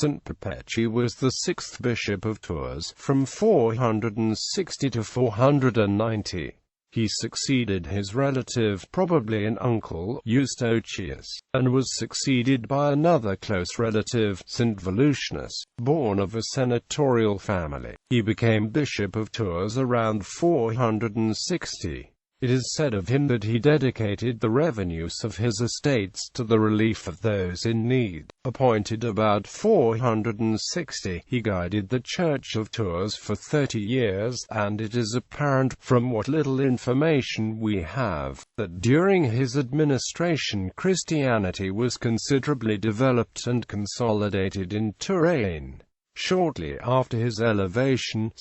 St. Perpetuus was the sixth bishop of Tours, from 460 to 490. He succeeded his relative, probably an uncle, Eustochius, and was succeeded by another close relative, St. Volusianus.Born of a senatorial family. He became bishop of Tours around 460. It is said of him that he dedicated the revenues of his estates to the relief of those in need. Appointed about 460, he guided the Church of Tours for 30 years, and it is apparent, from what little information we have, that during his administration Christianity was considerably developed and consolidated in Touraine. Shortly after his elevation,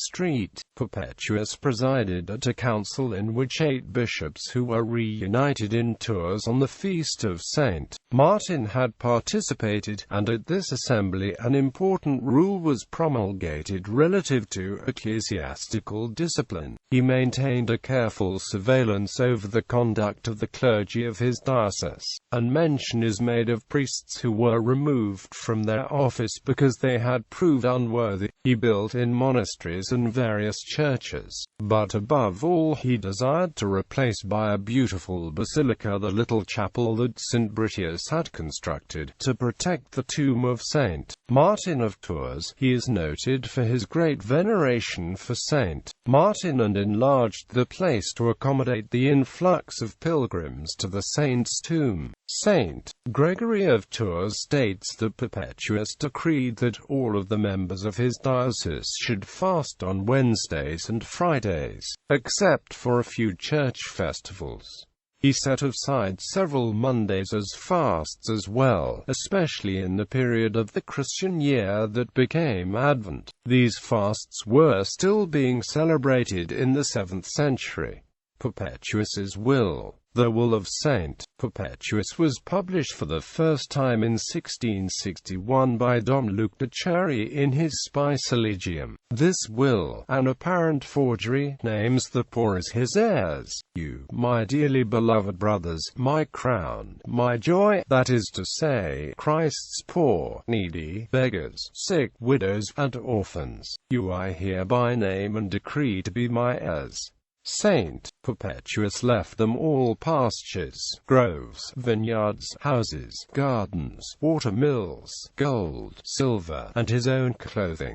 Perpetuus presided at a council in which 8 bishops who were reunited in Tours on the feast of Saint Martin had participated, and at this assembly an important rule was promulgated relative to ecclesiastical discipline. He maintained a careful surveillance over the conduct of the clergy of his diocese, and mention is made of priests who were removed from their office because they had proved unworthy. He built in monasteries and various churches, but above all he desired to replace by a beautiful basilica the little chapel that St. Perpetuus had constructed to protect the tomb of Saint Martin of Tours. He is noted for his great veneration for Saint Martin and enlarged the place to accommodate the influx of pilgrims to the saint's tomb. Saint Gregory of Tours states that Perpetuus decreed that all of the members of his diocese should fast on Wednesdays and Fridays, except for a few church festivals. He set aside several Mondays as fasts as well, especially in the period of the Christian year that became Advent. These fasts were still being celebrated in the 7th century. Perpetuus's will. The Will of St. Perpetuus was published for the first time in 1661 by Dom Luc de Cherry in his Spicelegium. This will, an apparent forgery, names the poor as his heirs. You, my dearly beloved brothers, my crown, my joy, that is to say, Christ's poor, needy, beggars, sick, widows, and orphans, you I hereby name and decree to be my heirs. Saint Perpetuus left them all pastures, groves, vineyards, houses, gardens, water mills, gold, silver, and his own clothing.